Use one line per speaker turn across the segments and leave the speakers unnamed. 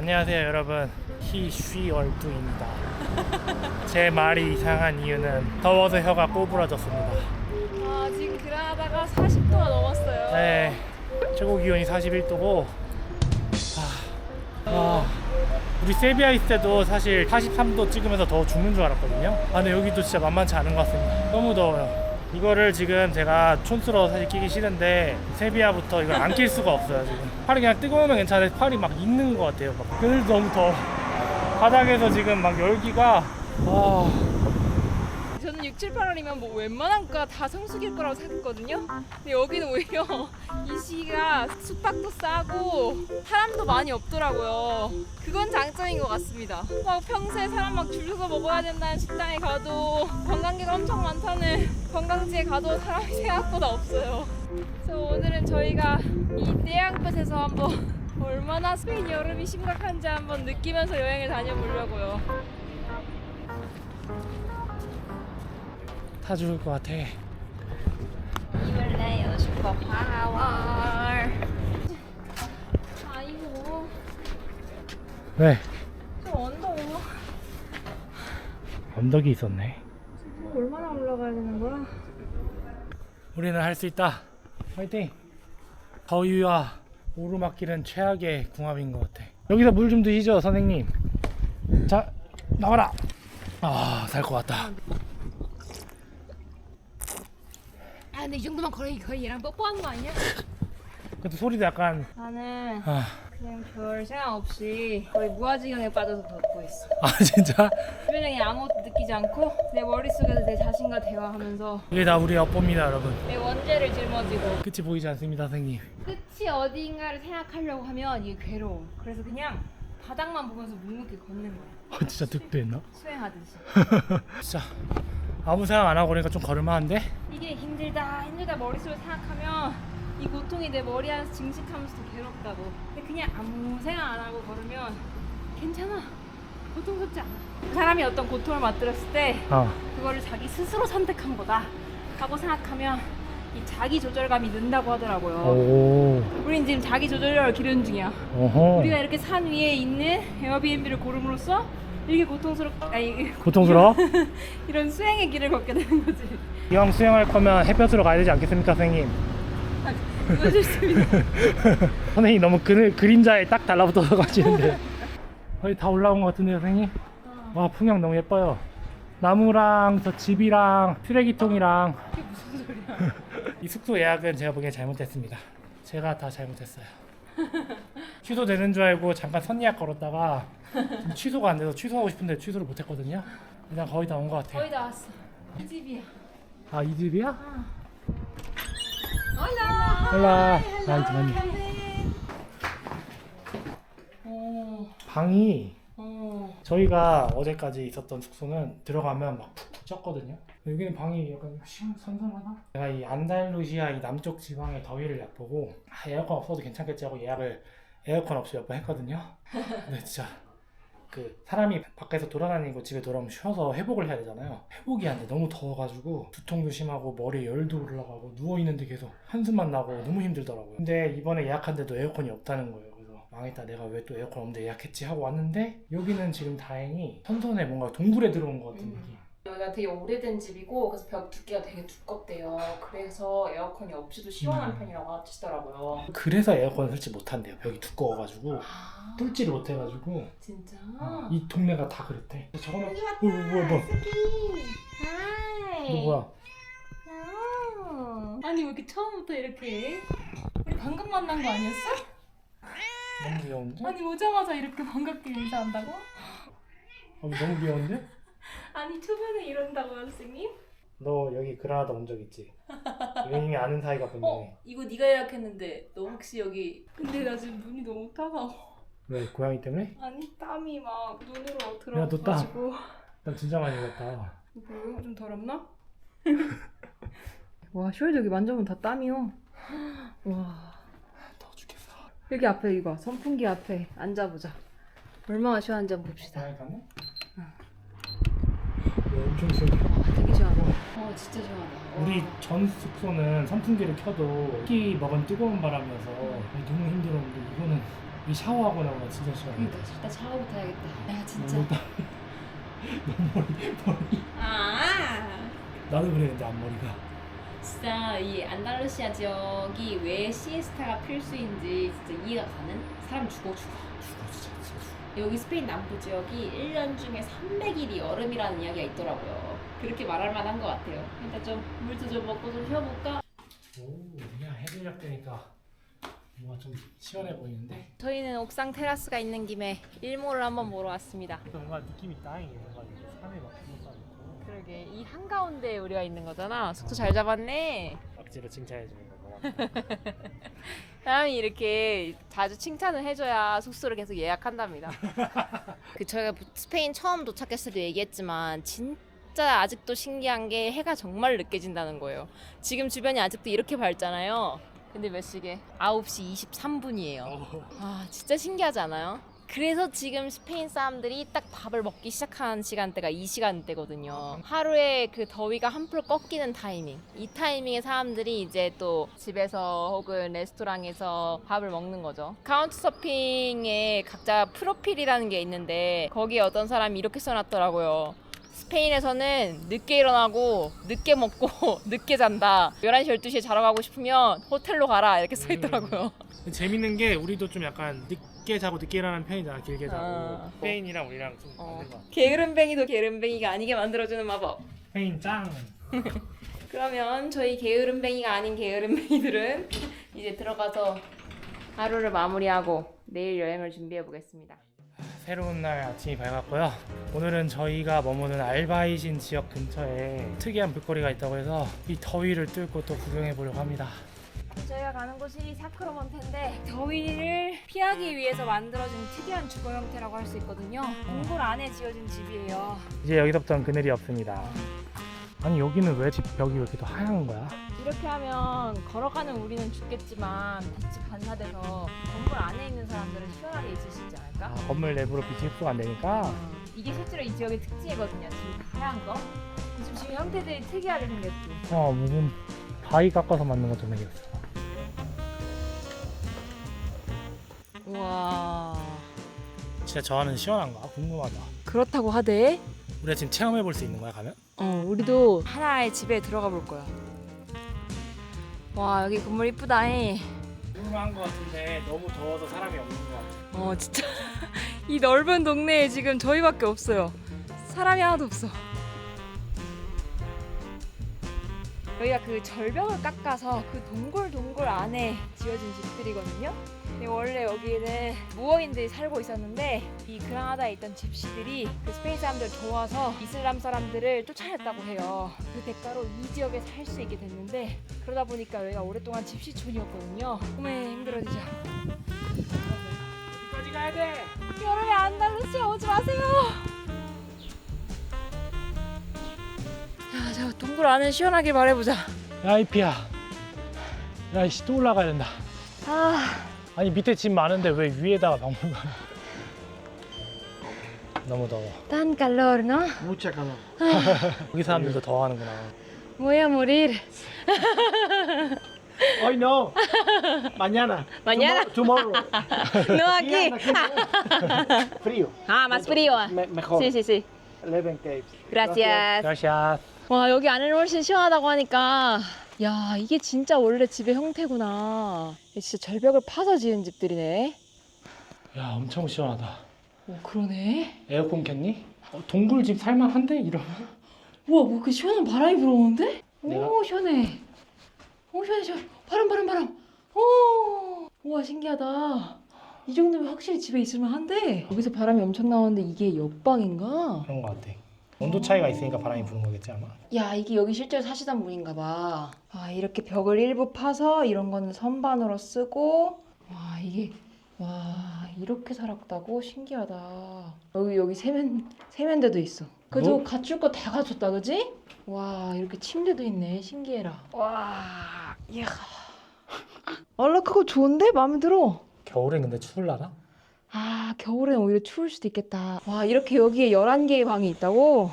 안녕하세요 여러분, 희쉬얼두입니다. 제 말이 이상한 이유는 더워서 혀가 꼬부라졌습니다.
아, 지금 그라나다가 40도가 넘었어요.
네, 최고 기온이 41도고 우리 세비야 있을 때도 사실 43도 찍으면서 더워 죽는 줄 알았거든요. 근데 여기도 진짜 만만치 않은 것 같습니다. 너무 더워요. 이거를 지금 제가 촌스러워 사실 끼기 싫은데 세비야부터 이걸 안 낄 수가 없어요. 지금 팔이 그냥 뜨거우면 괜찮은데 팔이 막 익는 것 같아요. 그래서 너무 더워. 바닥에서 지금 막 열기가
저는 6, 7, 8월이면 뭐 웬만한 거가 다 성수기일 거라고 생각했거든요. 근데 여기는 오히려 이 시기가 숙박도 싸고 사람도 많이 없더라고요. 그건 장점인 것 같습니다. 막 평소에 사람 막 줄 서서 먹어야 된다는 식당에 가도 관광객 엄청 많다는 관광지에 가도 사람이 생각보다 없어요. 그래서 오늘은 저희가 이 떼양볕에서 한번 얼마나 스페인 여름이 심각한지 한번 느끼면서 여행을 다녀보려고요.
다 죽을 것 같아.
힘을 내요 슈퍼 파워. 아이고
왜?
저 언덕
언덕이 있었네.
얼마나 올라가야 되는 거야?
우리는 할 수 있다. 화이팅! 더위와 오르막길은 최악의 궁합인 것 같아. 여기서 물 좀 드시죠 선생님. 자, 나와라. 살 것 같다.
아 근데 이 정도면 거의 얘랑 뽀뽀하는 거 아니야?
그래도 소리도 약간
나는 그냥 별 생각 없이 거의 무아지경에 빠져서 걷고 있어.
진짜?
주변에 그냥 아무것도 느끼지 않고 내 머릿속에서 내 자신과 대화하면서
이게 다 우리 엿봅니다 여러분.
내 원죄를 짊어지고.
끝이 보이지 않습니다 선생님.
끝이 어디인가를 생각하려고 하면 이게 괴로워. 그래서 그냥 바닥만 보면서 묵묵히 걷는 거야.
진짜 득도했나?
수행하듯이.
진짜 아무 생각 안 하고 그러니까 좀 걸을만한데?
이게 힘들다 머릿속으로 생각하면 이 고통이 내 머리 안에서 증식하면서 더 괴롭다고. 근데 그냥 아무 생각 안 하고 걸으면 괜찮아. 고통스럽지 않아. 사람이 어떤 고통을 맛들었을 때 그거를 자기 스스로 선택한 거다 하고 생각하면 이 자기 조절감이 는다고 하더라고요.
오.
우린 지금 자기 조절력을 기르는 중이야.
어허.
우리가 이렇게 산 위에 있는 에어비앤비를 고름으로써 이렇게
고통스러워?
이런 수행의 길을 걷게 되는 거지.
이왕 수영할 거면 햇볕으로 가야 되지 않겠습니까 선생님?
그건 싫습니다.
선생님 너무 그림자에 딱 달라붙어서 가시는데 거의 다 올라온 것 같은데요 선생님? 와, 풍경 너무 예뻐요. 나무랑 저 집이랑 쓰레기통이랑.
그게 무슨 소리야?
이 숙소 예약은 제가 보기엔 잘못했습니다. 제가 다 잘못했어요. 취소되는 줄 알고 잠깐 선예약 걸었다가 지금 취소가 안 돼서 취소하고 싶은데 취소를 못했거든요. 일단 거의 다 온 것 같아요.
거의 다 왔어. 이 집이야.
이 집이야?
올라.
올라. 잠깐만요. 방이 저희가 어제까지 있었던 숙소는 들어가면 막 푹푹 쪘거든요. 여기는 방이 약간 선선하다? 제가 이 안달루시아 이 남쪽 지방의 더위를 얕보고 에어컨 없어도 괜찮겠지 하고 예약을 에어컨 없이 몇 번 했거든요. 근데 진짜 그 사람이 밖에서 돌아다니고 집에 돌아오면 쉬어서 회복을 해야 되잖아요. 회복이 안 돼. 너무 더워가지고 두통도 심하고 머리에 열도 올라가고 누워있는데 계속 한숨만 나고 너무 힘들더라고요. 근데 이번에 예약한데도 에어컨이 없다는 거예요. 망했다, 내가 왜 또 에어컨 없는데 예약했지 하고 왔는데 여기는 지금 다행히 선선해. 뭔가 동굴에 들어온 것 같은 느낌.
여기가 되게 오래된 집이고 그래서 벽 두께가 되게 두껍대요. 그래서 에어컨이 없이도 시원한 편이라고 하시더라고요.
그래서 에어컨을 설치 못한대요. 벽이 두꺼워가지고 뚫지를 못해가지고.
진짜?
이 동네가 다 그랬대. 저거는
여기 왔다.
뭐야
하이.
너 뭐야?
아니 왜 이렇게 처음부터 이렇게 해? 우리 방금 만난 거 아니었어?
너무 귀여운데?
아니 오자마자 이렇게 반갑게 인사한다고?
너무 귀여운데?
아니 초반에 이런다고요 선생님?
너 여기 그라나다 온 적 있지? 이미 아는 사이가 분명해.
이거 네가 예약했는데 너 혹시 여기. 근데 나 지금 눈이 너무 따가워.
왜? 고양이 때문에?
아니 땀이 막 눈으로
야, 너
들어가가지고.
난 진짜 많이 익었다.
뭐야? 좀 더럽나? 와 숄더 여기 만져보면 다 땀이요. 와
더워 죽겠어.
여기 앞에 이거 선풍기 앞에 앉아보자. 얼마나 시원한지 한번 봅시다.
고양이 갔네? 엄청 시원해.
되게 시원하다. 진짜 시원하다.
우리 전 숙소는 선풍기를 켜도 끼 먹은 뜨거운 바람이어서 너무 힘들었는데 이거는 이 샤워하고 나면 진짜 시원해.
그러니까 일단 샤워부터 해야겠다. 야 진짜.
너무 머리.
아.
나도 그랬는데 앞머리가.
진짜 이 안달루시아 지역이 왜 시에스타가 필수인지 진짜 이해가 가는? 사람 죽어.
죽어 진짜 죽어.
여기 스페인 남부 지역이 1년 중에 300일이 여름이라는 이야기가 있더라고요. 그렇게 말할 만한 것 같아요. 일단 좀 물도 좀 먹고 좀 쉬어볼까?
오, 그냥 해질녘 되니까 뭔가 좀 시원해 보이는데?
저희는 옥상 테라스가 있는 김에 일몰을 한번 보러 왔습니다.
뭔가 느낌이 땅이에요. 뭔가 산에 막 둘러싸고.
그러게 이 한가운데에 우리가 있는 거잖아. 숙소 잘 잡았네.
억지로 칭찬해주는 거 고맙다.
사람이 이렇게 자주 칭찬을 해줘야 숙소를 계속 예약한답니다. 저희가 스페인 처음 도착했을 때 얘기했지만 진짜 아직도 신기한 게 해가 정말 늦게 진다는 거예요. 지금 주변이 아직도 이렇게 밝잖아요. 근데 몇 시게? 9시 23분이에요. 아 진짜 신기하지 않아요? 그래서 지금 스페인 사람들이 딱 밥을 먹기 시작하는 시간대가 이 시간대거든요. 하루에 그 더위가 한풀 꺾이는 타이밍. 이 타이밍에 사람들이 이제 또 집에서 혹은 레스토랑에서 밥을 먹는 거죠. 카운트서핑에 각자 프로필이라는 게 있는데 거기에 어떤 사람이 이렇게 써놨더라고요. 스페인에서는 늦게 일어나고 늦게 먹고 늦게 잔다. 11시 12시에 자러 가고 싶으면 호텔로 가라 이렇게 써있더라고요.
재밌는 게 우리도 좀 약간 늦게 자고 늦게 일어나는 편이잖아. 길게 자고.
아.
스페인이랑 우리랑 좀 다른 것 같아.
게으름뱅이도 게으름뱅이가 아니게 만들어주는 마법.
스페인 짱!
그러면 저희 게으름뱅이가 아닌 게으름뱅이들은 이제 들어가서 하루를 마무리하고 내일 여행을 준비해 보겠습니다.
새로운 날 아침이 밝았고요. 오늘은 저희가 머무는 알바이신 지역 근처에 특이한 볼거리가 있다고 해서 이 더위를 뚫고 또 구경해 보려고 합니다.
저희가 가는 곳이 사크로먼테인데 더위를 피하기 위해서 만들어진 특이한 주거 형태라고 할 수 있거든요. 동굴 안에 지어진 집이에요.
이제 여기서부터는 그늘이 없습니다. 아니 여기는 왜 집 벽이 왜 이렇게 또 하얀 거야?
이렇게 하면 걸어가는 우리는 죽겠지만 빛이 반사돼서 건물 안에 있는 사람들은 시원하게 있을 수 있지 않을까?
아, 건물 내부로 빛이 흡수가 안 되니까.
이게 실제로 이 지역의 특징이거든요. 지금 하얀 거. 지금 집 형태들이 특이하게 생겼죠.
무슨 바위 깎아서 만든 것처럼 생겼어.
우와.
진짜 저 안은 시원한가? 궁금하다.
그렇다고 하대.
우리가 지금 체험해 볼 수 있는 거야 가면?
우리도 하나의 집에 들어가 볼 거야. 와, 여기 건물 이쁘다.
궁금한 거 같은데 너무 더워서 사람이 없는 거 같아.
진짜 이 넓은 동네에 지금 저희밖에 없어요. 사람이 하나도 없어. 여기가 그 절벽을 깎아서 그 동굴 안에 지어진 집들이거든요. 근데 원래 여기는 무어인들이 살고 있었는데 이 그라나다에 있던 집시들이 그 스페인 사람들 좋아서 이슬람 사람들을 쫓아냈다고 해요. 그 대가로 이 지역에 살 수 있게 됐는데 그러다 보니까 여기가 오랫동안 집시촌이었거든요. 꿈에 힘들어지죠.
어디까지 가야 돼?
여름에 안달루시아 오지 마세요. 자, 저 동굴 안에 시원하길 바래보자.
야 이피야. 야 이씨 또 올라가야 된다. 아니 밑에 집 많은데 왜 위에다가 박물관? 너무 더워.
Tan calor, ¿no?
Mucha calor.
여기 사람들도 더워하는구나.
Voy a morir.
Hoy no. Mañana.
Mañana.
Tomorrow.
No aquí.
Frío.
Más frío.
Mejor.
Sí, sí, sí.
11 caves.
Gracias.
러시아.
와, 여기 안에는 훨씬 시원하다고 하니까 야, 이게 진짜 원래 집의 형태구나. 진짜 절벽을 파서 지은 집들이네.
야 엄청 시원하다.
오, 그러네.
에어컨 켰니? 동굴집 살만한데 이러면?
우와, 뭐 그 시원한 바람이 불어오는데?
내가?
오, 시원해. 오, 시원해, 시원해. 바람. 오, 우와, 신기하다. 이 정도면 확실히 집에 있을만 한데 여기서 바람이 엄청 나오는데 이게 옆방인가?
그런 거 같아. 온도 차이가 있으니까 바람이 부는 거겠지 아마.
야, 이게 여기 실제로 사시던 분인가 봐. 아, 이렇게 벽을 일부 파서 이런 거는 선반으로 쓰고 와, 이렇게 살았다고? 신기하다. 여기 세면대도 있어. 그래도
뭐?
갖출 거 다 갖췄다, 그지? 와, 이렇게 침대도 있네. 신기해라. 와, 이야. 얼라 그거 좋은데? 마음에 들어.
겨울엔 근데 추울라나?
아, 겨울엔 오히려 추울 수도 있겠다. 와, 이렇게 여기에 11개의 방이 있다고?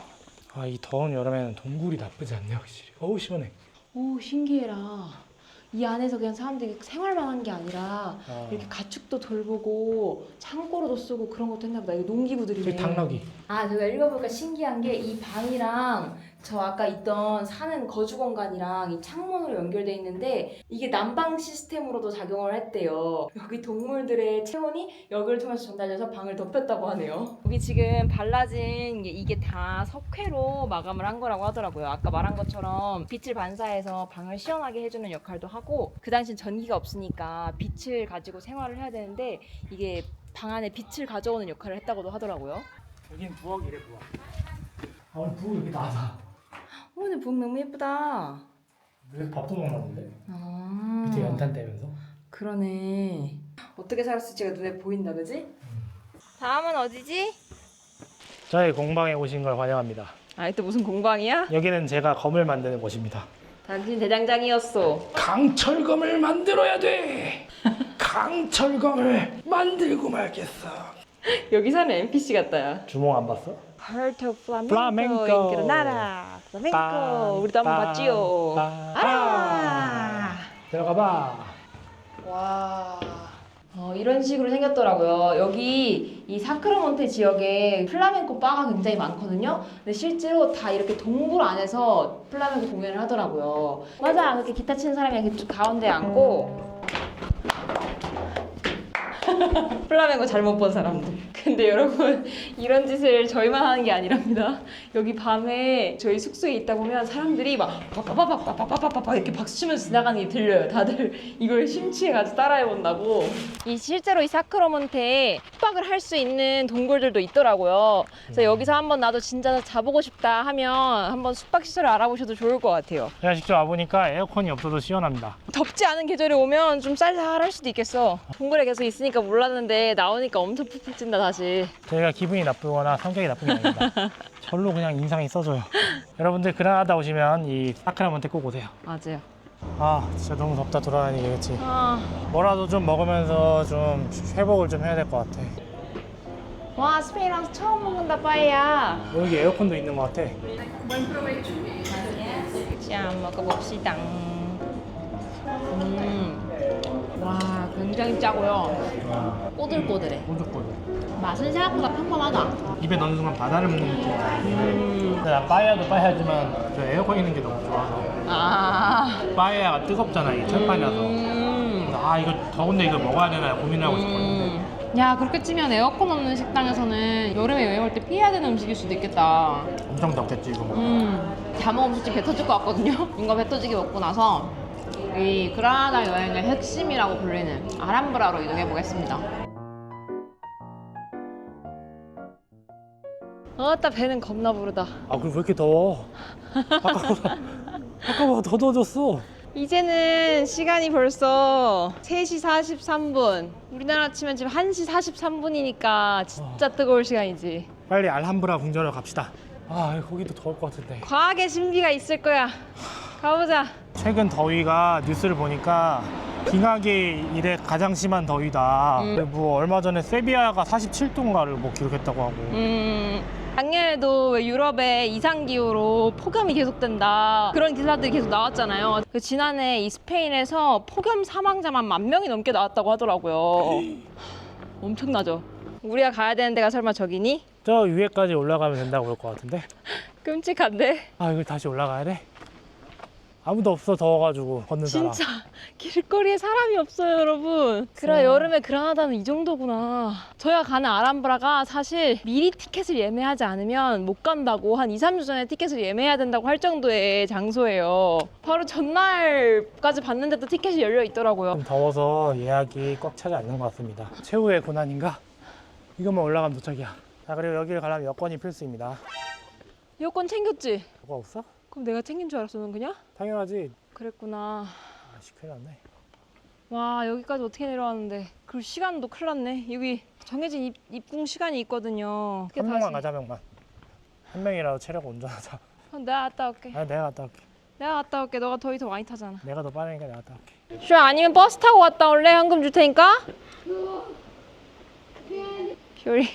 이 더운 여름에는 동굴이 나쁘지 않네 확실히. 어우 시원해.
오, 신기해라. 이 안에서 그냥 사람들이 생활만 한 게 아니라 이렇게 가축도 돌보고 창고로도 쓰고 그런 것도 했나 보다. 이거 농기구들이네.
저기 당나귀.
아, 제가 읽어보니까 신기한 게 이 방이랑 저 아까 있던 사는 거주 공간이랑 이 창문으로 연결돼 있는데 이게 난방 시스템으로도 작용을 했대요. 여기 동물들의 체온이 여기를 통해서 전달돼서 방을 덮였다고 하네요. 여기 지금 발라진 게 이게 다 석회로 마감을 한 거라고 하더라고요. 아까 말한 것처럼 빛을 반사해서 방을 시원하게 해주는 역할도 하고 그 당시엔 전기가 없으니까 빛을 가지고 생활을 해야 되는데 이게 방 안에 빛을 가져오는 역할을 했다고도 하더라고요.
여긴 부엌이래 부엌. 아 오늘 부엌 이렇게 낮아.
오늘 부엌 너무 예쁘다.
여기서 밥도 먹나 본데?
아,
밑에 연탄 떼면서.
그러네. 어떻게 살았을지가 눈에 보인다, 그지? 다음은 어디지?
저희 공방에 오신 걸 환영합니다.
아, 또 무슨 공방이야?
여기는 제가 검을 만드는 곳입니다.
당신 대장장이었어.
강철검을 만들어야 돼. 강철검을 만들고 말겠어.
여기 사는 NPC 같다, 야.
주몽 안 봤어?
Puerto
Flamenco.
Flamenco, 나라. 플라멩코. 우리도 한번 봤지요. 아!
들어가 봐.
와. 이런 식으로 생겼더라고요. 여기 이 사크라몬테 지역에 플라멩코 바가 굉장히 많거든요. 근데 실제로 다 이렇게 동굴 안에서 플라멩코 공연을 하더라고요. 맞아, 그렇게 기타 치는 사람이 이렇게 쭉 가운데 앉고 플라멩코 잘못 본 사람들. 근데 여러분 이런 짓을 저희만 하는 게 아니랍니다. 여기 밤에 저희 숙소에 있다 보면 사람들이 막 빠빠빠빠빠빠빠빠 이렇게 박수치면서 지나가는 게 들려요. 다들 이걸 심취해가지고 따라해본다고. 실제로 이 사크라몬테에 숙박을 할 수 있는 동굴들도 있더라고요. 그래서 여기서 한번 나도 진짜 자보고 싶다 하면 한번 숙박 시설을 알아보셔도 좋을 것 같아요.
제가 직접 와보니까 에어컨이 없어도 시원합니다.
덥지 않은 계절에 오면 좀 쌀쌀할 수도 있겠어. 동굴에 계속 있으니까 몰랐는데 나오니까 엄청 푹푹 찐다 다시.
저희가 기분이 나쁘거나 성격이 나쁜 게 아닙니다. 절로 그냥 인상이 써져요. 여러분들 그라나다 오시면 이 사크라몬테 꼭 오세요.
맞아요.
아 진짜 너무 덥다 돌아다니기 그치?
아,
뭐라도 좀 먹으면서 좀 회복을 좀 해야 될 것 같아.
와 스페인 와서 처음 먹는다 빠에야.
여기 에어컨도 있는 것 같아.
자 먹어봅시다. 와 굉장히 짜고요. 꼬들꼬들해.
꼬들꼬들.
맛은 생각보다 평범하다.
입에 넣는 순간 바다를 먹는 느낌이야. 근데 나 빠에야도 빠에야지만 저 에어컨 있는 게 너무 좋아서.
아.
빠에야가 뜨겁잖아 이게 철판이라서. 아 이거 더운데 이거 먹어야 되나 고민하고 있었거든요.
야 그렇게 치면 에어컨 없는 식당에서는 여름에 여행 올 때 피해야 되는 음식일 수도 있겠다.
엄청 덥겠지 이거 먹고.
다 먹으면 솔직히 배 터질 것 같거든요. 이거 배 터지게 먹고 나서 이 그라나다 여행의 핵심이라고 불리는 아람브라로 이동해 보겠습니다. 아따 배는 겁나 부르다.
아 그럼 왜 이렇게 더워? 아까보다 더 더워졌어.
이제는 시간이 벌써 3시 43분. 우리나라 치면 지금 1시 43분이니까 진짜 뜨거울 시간이지.
빨리 알함브라 궁전으로 갑시다. 아 거기도 더울 것 같은데.
과학의 신비가 있을 거야. 가보자.
최근 더위가 뉴스를 보니까 빙하기 이래 가장 심한 더위다. 뭐 얼마 전에 세비야가 47도인가를 뭐 기록했다고 하고.
작년에도 왜 유럽에 이상기후로 폭염이 계속된다 그런 기사들이 계속 나왔잖아요. 그 지난해 이 스페인에서 폭염 사망자만 10,000명이 넘게 나왔다고 하더라고요. 엄청나죠? 우리가 가야 되는 데가 설마 저기니?
저 위에까지 올라가면 된다고 그럴 것 같은데.
끔찍한데?
아 이걸 다시 올라가야 돼? 아무도 없어 더워가지고 걷는 사람.
진짜 길거리에 사람이 없어요 여러분. 그래 여름에 그라나다는 이 정도구나. 저희가 가는 아람브라가 사실 미리 티켓을 예매하지 않으면 못 간다고 한 2-3주 전에 티켓을 예매해야 된다고 할 정도의 장소예요. 바로 전날까지 봤는데도 티켓이 열려 있더라고요.
좀 더워서 예약이 꽉 차지 않는 것 같습니다. 최후의 고난인가? 이것만 올라가면 도착이야. 자 그리고 여기를 가려면 여권이 필수입니다.
여권 챙겼지?
그거 없어?
그럼 내가 챙긴 줄 알았어 넌 그냥?
당연하지.
그랬구나.
아씨 큰일 났네.
와 여기까지 어떻게 내려왔는데. 그리고 시간도 큰일 났네. 여기 정해진 입궁 시간이 있거든요.
한 명만 가자 한 명만. 한 명이라도 체력 운전하자.
그럼 내가 갔다 올게.
아 내가 갔다 올게.
내가 갔다 올게. 너가 더위 더 많이 타잖아.
내가 더 빠르니까 내가 갔다 올게.
슈 아니면 버스 타고 갔다 올래? 현금 줄 테니까. 퓨리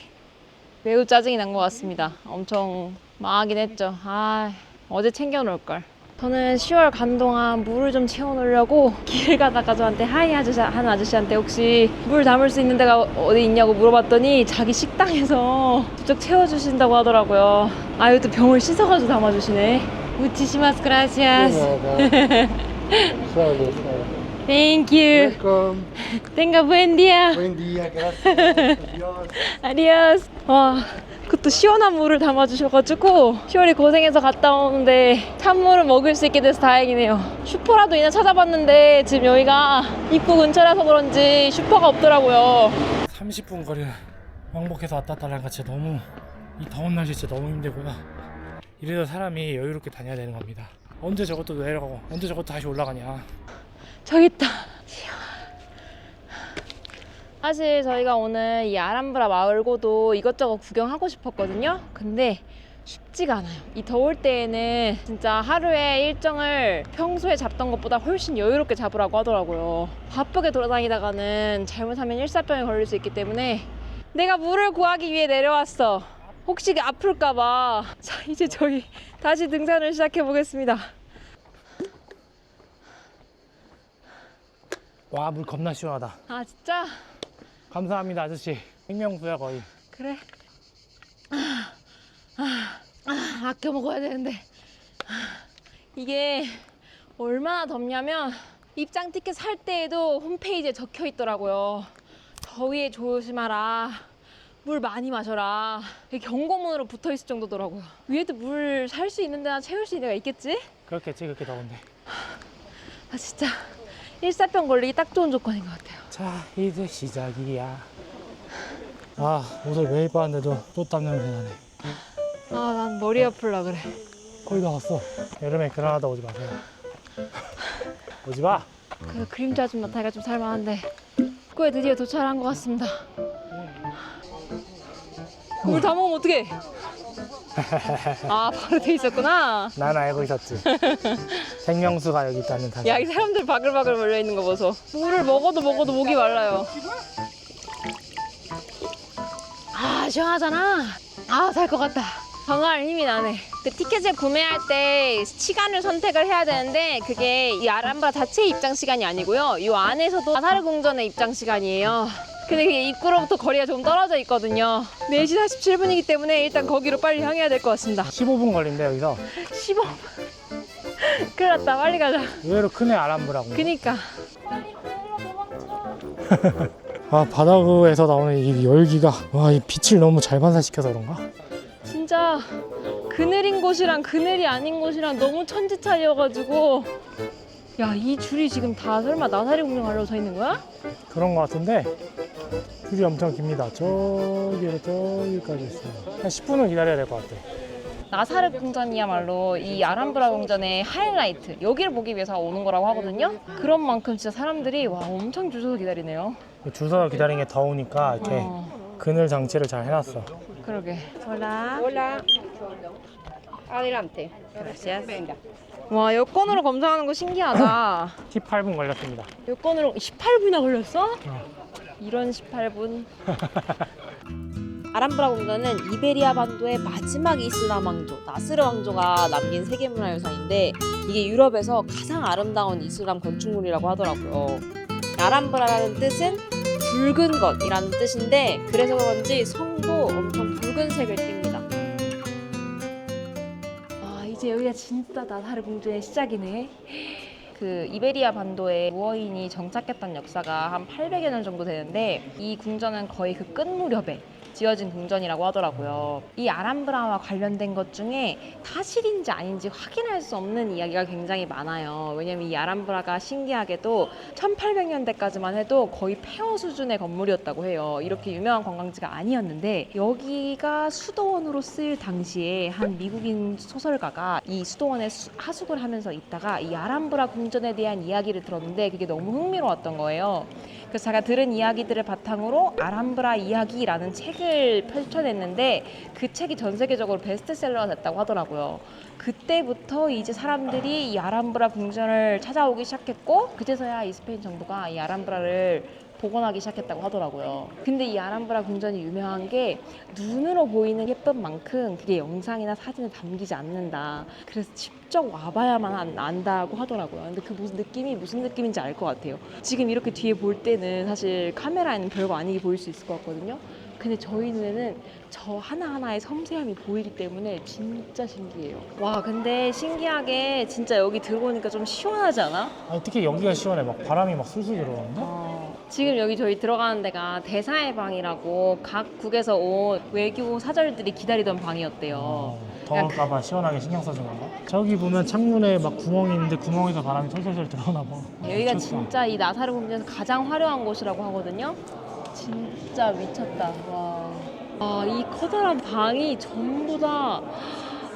매우 짜증이 난 것 같습니다. 엄청 망하긴 했죠. 아 어제 챙겨 놓을 걸. 저는 10월 간 동안 물을 좀 채워놓으려고 길 가다가 저한테 하이 하는 아저씨한테 혹시 물 담을 수 있는 데가 어디 있냐고 물어봤더니 자기 식당에서 직접 채워주신다고 하더라고요. 아, 이것도 병을 씻어가지고 담아주시네. 무치시마스 그라시아스. Thank you.
Welcome.
Tenga buen día.
Buen día, gracias. Adiós.
아디오스. 와, 그것도 시원한 물을 담아주셔가지고 10월이 고생해서 갔다 오는데 찬물을 먹을 수 있게 돼서 다행이네요. 슈퍼라도 있나 찾아봤는데 지금 여기가 입구 근처라서 그런지 슈퍼가 없더라고요.
30분 거리를 왕복해서 왔다 갔다 하니까 진짜 너무 이 더운 날씨 진짜 너무 힘들구나. 이래서 사람이 여유롭게 다녀야 되는 겁니다. 언제 저것도 내려가고 언제 저것도 다시 올라가냐.
저기 있다. 사실 저희가 오늘 이 아람브라 마을고도 이것저것 구경하고 싶었거든요. 근데 쉽지가 않아요. 이 더울 때에는 진짜 하루에 일정을 평소에 잡던 것보다 훨씬 여유롭게 잡으라고 하더라고요. 바쁘게 돌아다니다가는 잘못하면 일사병에 걸릴 수 있기 때문에 내가 물을 구하기 위해 내려왔어. 혹시 아플까봐. 자, 이제 저희 다시 등산을 시작해 보겠습니다.
와, 물 겁나 시원하다.
아, 진짜?
감사합니다, 아저씨. 생명수야 거의.
그래? 아껴 먹어야 되는데. 이게 얼마나 덥냐면 입장 티켓 살 때에도 홈페이지에 적혀 있더라고요. 더위에 조심하라. 물 많이 마셔라. 이게 경고문으로 붙어 있을 정도더라고요. 위에도 물 살 수 있는 데나 채울 수 있는 데가 있겠지?
그렇겠지, 그렇게 더운데.
아, 진짜 일사병 걸리기 딱 좋은 조건인 것 같아요.
자, 이제 시작이야. 아, 옷을 매일 봤는데도 또 땀 냄새 나네.
아, 난 머리 아플라 그래.
거의 다 왔어. 여름에 그라나다 오지 마세요. 오지 마.
그 그림자 좀 나타나가 좀 살만한데 입구에 드디어 도착을 한 것 같습니다. 물 다 먹으면 어떡해? 아, 바로 돼 있었구나.
난 알고 있었지. 생명수가 여기 있다는 사실.
야, 이 사람들 바글바글 몰려 있는 거 보소. 물을 먹어도 목이 말라요. 아, 시원하잖아. 아, 살 것 같다. 정말 힘이 나네. 그 티켓을 구매할 때 시간을 선택을 해야 되는데 그게 이 아람브라 자체의 입장 시간이 아니고요. 이 안에서도 나사르 궁전의 입장 시간이에요. 근데 그게 입구로부터 거리가 좀 떨어져 있거든요. 4시 47분이기 때문에 일단 거기로 빨리 향해야 될 것 같습니다.
15분 걸린대 여기서.
15분. 큰일 났다. 빨리 가자.
의외로 크네 아람브라고.
그니까.
아, 바다구에서 나오는 이 열기가 와, 이 빛을 너무 잘 반사시켜서 그런가?
진짜 그늘인 곳이랑 그늘이 아닌 곳이랑 너무 천지 차이여가지고 야, 이 줄이 지금 다 설마 나사리 궁전 가려고 서 있는 거야?
그런 거 같은데 줄이 엄청 깁니다. 저기까지 있어요. 한 10분은 기다려야 될 것 같아.
나사르 궁전이야말로 이 아람브라 궁전의 하이라이트, 여기를 보기 위해서 오는 거라고 하거든요. 그런 만큼 진짜 사람들이 와, 엄청 줄 서서 기다리네요.
줄 서서 기다리는 게 더우니까 이렇게 그늘 장치를 잘 해놨어.
그러게. Hola.
Hola. Adelante.
Gracias.
Venga.
와, 여권으로 검사하는 거 신기하다.
18분 걸렸습니다.
여권으로 18분이나 걸렸어? 이런 18분. 아람브라 궁전은 이베리아 반도의 마지막 이슬람 왕조 나스르 왕조가 남긴 세계문화유산인데 이게 유럽에서 가장 아름다운 이슬람 건축물이라고 하더라고요. 아람브라라는 뜻은 붉은 것이라는 뜻인데 그래서 그런지 성도 엄청 붉은색을 띱니다. 아, 이제 여기가 진짜 나사르 궁전의 시작이네. 그 이베리아 반도에 무어인이 정착했던 역사가 한 800여 년 정도 되는데 이 궁전은 거의 그 끝 무렵에 지어진 궁전이라고 하더라고요. 이 아람브라와 관련된 것 중에 사실인지 아닌지 확인할 수 없는 이야기가 굉장히 많아요. 왜냐면 이 아람브라가 신기하게도 1800년대까지만 해도 거의 폐허 수준의 건물이었다고 해요. 이렇게 유명한 관광지가 아니었는데 여기가 수도원으로 쓰일 당시에 한 미국인 소설가가 이 수도원에 하숙을 하면서 있다가 이 아람브라 궁전에 대한 이야기를 들었는데 그게 너무 흥미로웠던 거예요. 그래서 제가 들은 이야기들을 바탕으로 아람브라 이야기라는 책을 펼쳐냈는데 그 책이 전 세계적으로 베스트셀러가 됐다고 하더라고요. 그때부터 이제 사람들이 이 아람브라 궁전을 찾아오기 시작했고 그제서야 이 스페인 정부가 이 아람브라를 복원하기 시작했다고 하더라고요. 근데 이 아람브라 궁전이 유명한 게 눈으로 보이는 예쁜 만큼 그게 영상이나 사진에 담기지 않는다. 그래서 직접 와봐야만 안다고 하더라고요. 근데 그 무슨 느낌인지 알 것 같아요. 지금 이렇게 뒤에 볼 때는 사실 카메라에는 별거 아니게 보일 수 있을 것 같거든요. 근데 저희 눈에는 저 하나하나의 섬세함이 보이기 때문에 진짜 신기해요. 와, 근데 신기하게 진짜 여기 들어오니까 좀 시원하지 않아?
어떻게 여기가 시원해? 막 바람이 막 술술 들어오는데?
지금 여기 저희 들어가는 데가 대사의 방이라고 각 국에서 온 외교 사절들이 기다리던 방이었대요.
더울까봐 시원하게 신경 써준 건가? 저기 보면 창문에 막 구멍이 있는데 구멍에서 바람이 솔솔솔 들어오나 봐.
여기가
미쳤다.
진짜 이 나사르 궁전에서 가장 화려한 곳이라고 하거든요. 진짜 미쳤다. 와. 아, 이 커다란 방이 전부 다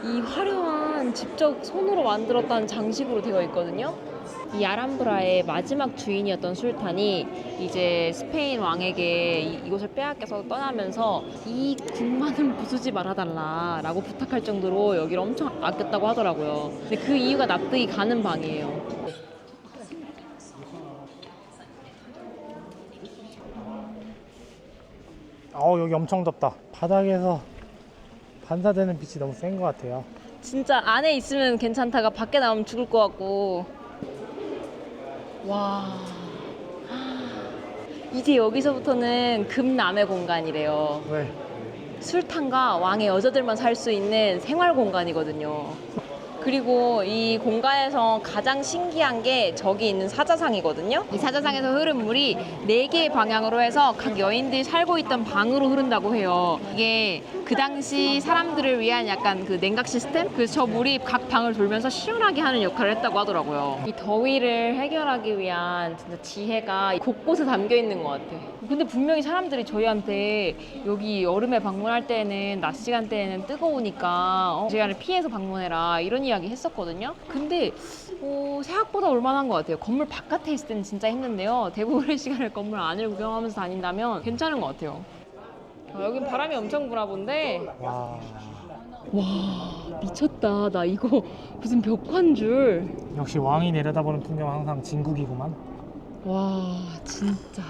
이 화려한 직접 손으로 만들었다는 장식으로 되어 있거든요. 이 아람브라의 마지막 주인이었던 술탄이 이제 스페인 왕에게 이곳을 빼앗겨서 떠나면서 이 궁만은 부수지 말아달라라고 부탁할 정도로 여기를 엄청 아꼈다고 하더라고요. 근데 그 이유가 납득이 가는 방이에요.
여기 엄청 덥다. 바닥에서 반사되는 빛이 너무 센 것 같아요.
진짜 안에 있으면 괜찮다가 밖에 나오면 죽을 것 같고. 와. 이제 여기서부터는 금남의 공간이래요.
왜?
술탄과 왕의 여자들만 살 수 있는 생활 공간이거든요. 그리고 이 공간에서 가장 신기한 게 저기 있는 사자상이거든요. 이 사자상에서 흐른 물이 4개의 방향으로 해서 각 여인들이 살고 있던 방으로 흐른다고 해요. 이게 그 당시 사람들을 위한 약간 그 냉각 시스템? 그래서 저 물이 각 방을 돌면서 시원하게 하는 역할을 했다고 하더라고요. 이 더위를 해결하기 위한 진짜 지혜가 곳곳에 담겨 있는 것 같아. 근데 분명히 사람들이 저희한테 여기 여름에 방문할 때는 낮 시간대에는 뜨거우니까 시간을 피해서 방문해라 이런 이야기 했었거든요. 근데 생각보다 올만한 것 같아요. 건물 바깥에 있을 때는 진짜 힘든데요. 대부분의 시간을 건물 안을 구경하면서 다닌다면 괜찮은 것 같아요. 여긴 바람이 엄청 부나 본데.
와,
와, 미쳤다. 나 이거 무슨 벽화인 줄.
역시 왕이 내려다보는 풍경은 항상 진국이구만.
와, 진짜.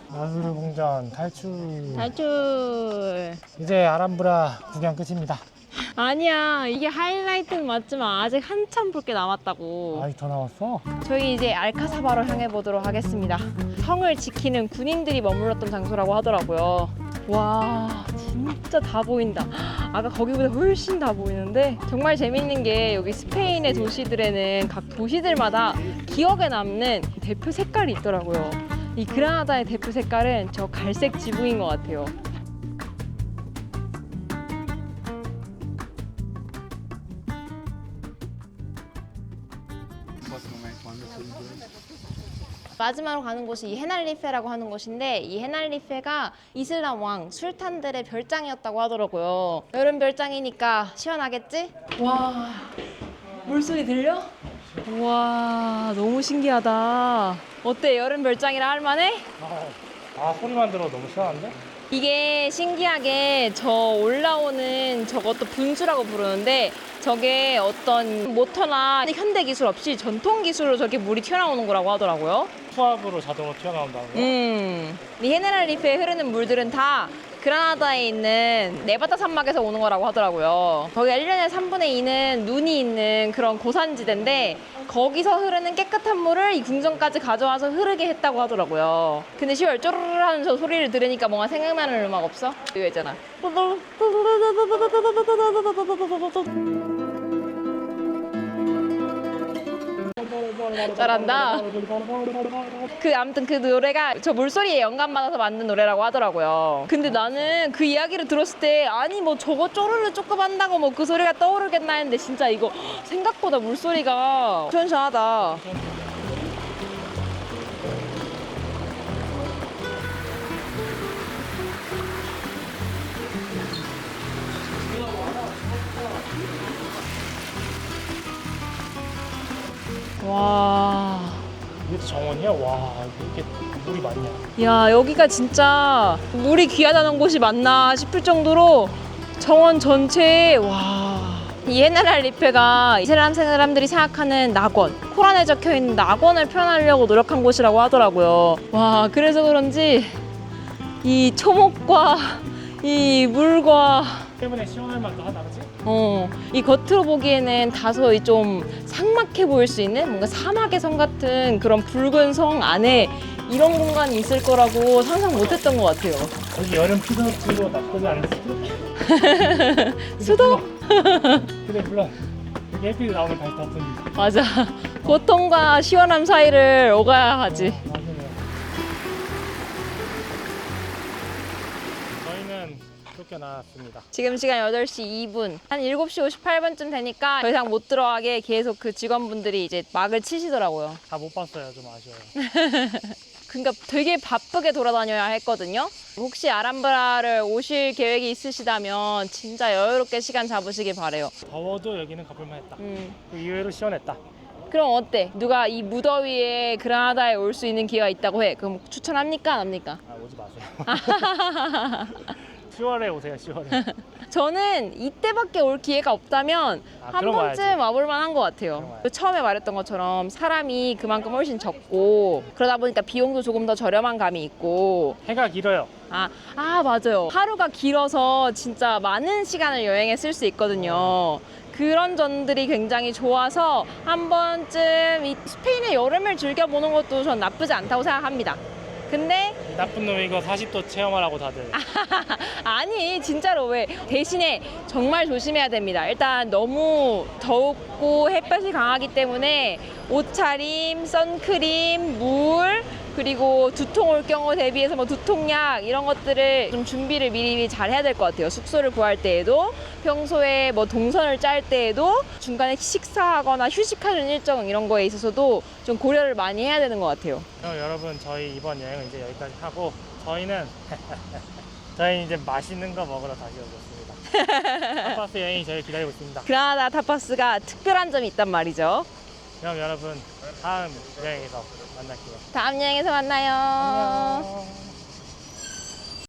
나사르 궁전 탈출.
탈출.
이제 아람브라 구경 끝입니다.
아니야, 이게 하이라이트는 맞지만 아직 한참 볼 게 남았다고.
아직 더 나왔어?
저희 이제 알카사바로 향해 보도록 하겠습니다. 성을 지키는 군인들이 머물렀던 장소라고 하더라고요. 와, 진짜 다 보인다. 아까 거기보다 훨씬 다 보이는데 정말 재밌는 게 여기 스페인의 도시들에는 각 도시들마다 기억에 남는 대표 색깔이 있더라고요. 이 그라나다의 대표 색깔은 저 갈색 지붕인 것 같아요. 마지막으로 가는 곳이 이 헤날리페라고 하는 곳인데 이 헤날리페가 이슬람 왕 술탄들의 별장이었다고 하더라고요. 여름 별장이니까 시원하겠지? 와, 물소리 들려? 와, 너무 신기하다. 어때? 여름 별장이라 할만해?
소리만 들어도 너무 시원한데?
이게 신기하게 저 올라오는 저것도 분수라고 부르는데 저게 어떤 모터나 현대 기술 없이 전통 기술로 저렇게 물이 튀어나오는 거라고 하더라고요.
수압으로 자동으로 튀어나온다고?
이 헤네랄리페에 흐르는 물들은 다 그라나다에 있는 네바다 산막에서 오는 거라고 하더라고요. 거기가 1년에 3분의 2는 눈이 있는 그런 고산지대인데 거기서 흐르는 깨끗한 물을 이 궁전까지 가져와서 흐르게 했다고 하더라고요. 근데 10월 쪼르르 하는 저 소리를 들으니까 뭔가 생각나는 음악 없어? 이거 있잖아. 잘한다. 아무튼 그 노래가 저 물소리에 영감받아서 만든 노래라고 하더라고요. 근데 나는 그 이야기를 들었을 때 아니 뭐 저거 쪼르르 쪼끔 한다고 뭐 그 소리가 떠오르겠나 했는데 진짜 이거 생각보다 물소리가 시원시원하다. 와.
이게 정원이야? 와, 이렇게 물이 많냐?
야, 여기가 진짜 물이 귀하다는 곳이 맞나 싶을 정도로 정원 전체에 와. 이 옛날 리페가 이슬람 사람들이 생각하는 낙원, 코란에 적혀 있는 낙원을 표현하려고 노력한 곳이라고 하더라고요. 와, 그래서 그런지 이 초목과 이 물과
때문에 시원할 만도 하다, 그치?
이 겉으로 보기에는 다소 좀 삭막해 보일 수 있는 뭔가 사막의 성 같은 그런 붉은 성 안에 이런 공간이 있을 거라고 상상 못했던 것 같아요.
여기 여름 피서치로 나쁘지 않을 수도?
수도?
근데 물론 여기 햇빛이 나오면 다시 덥습니다.
맞아. 고통과 시원함 사이를 오가야 하지.
맞네요. 저희는 쫓겨나왔습니다.
지금 시간 8시 2분. 한 7시 58분쯤 되니까 더 이상 못 들어가게 계속 그 직원분들이 이제 막을 치시더라고요.
다 못 봤어요. 좀 아쉬워요.
그러니까 되게 바쁘게 돌아다녀야 했거든요. 혹시 아람브라를 오실 계획이 있으시다면 진짜 여유롭게 시간 잡으시길 바래요.
더워도 여기는 가볼만 했다. 의외로 시원했다.
그럼 어때? 누가 이 무더위에 그라나다에 올 수 있는 기회가 있다고 해. 그럼 추천합니까? 안 합니까?
아, 오지 마세요. 10월에 오세요. 10월에.
저는 이때밖에 올 기회가 없다면 한
그럼
번쯤
와야지.
와볼 만한 것 같아요.
그럼 와야지.
처음에 말했던 것처럼 사람이 그만큼 훨씬 적고 그러다 보니까 비용도 조금 더 저렴한 감이 있고
해가 길어요.
맞아요. 하루가 길어서 진짜 많은 시간을 여행에 쓸 수 있거든요. 그런 점들이 굉장히 좋아서 한 번쯤 이 스페인의 여름을 즐겨보는 것도 전 나쁘지 않다고 생각합니다. 근데
이 나쁜 놈 이거 40도 체험하라고 다들.
아니 진짜로 왜 대신에 정말 조심해야 됩니다. 일단 너무 덥고 햇볕이 강하기 때문에 옷차림, 선크림, 물 그리고 두통 올 경우 대비해서 뭐 두통약 이런 것들을 좀 준비를 미리 잘 해야 될 것 같아요. 숙소를 구할 때에도 평소에 뭐 동선을 짤 때에도 중간에 식사하거나 휴식하는 일정 이런 거에 있어서도 좀 고려를 많이 해야 되는 것 같아요.
그럼 여러분 저희 이번 여행은 이제 여기까지 하고 저희는 이제 맛있는 거 먹으러 다시 오겠습니다. 타파스 여행이 저희 기다리고 있습니다.
그라나다 타파스가 특별한 점이 있단 말이죠.
그럼 여러분 다음 여행에서 만날게요.
다음 여행에서 만나요.
안녕.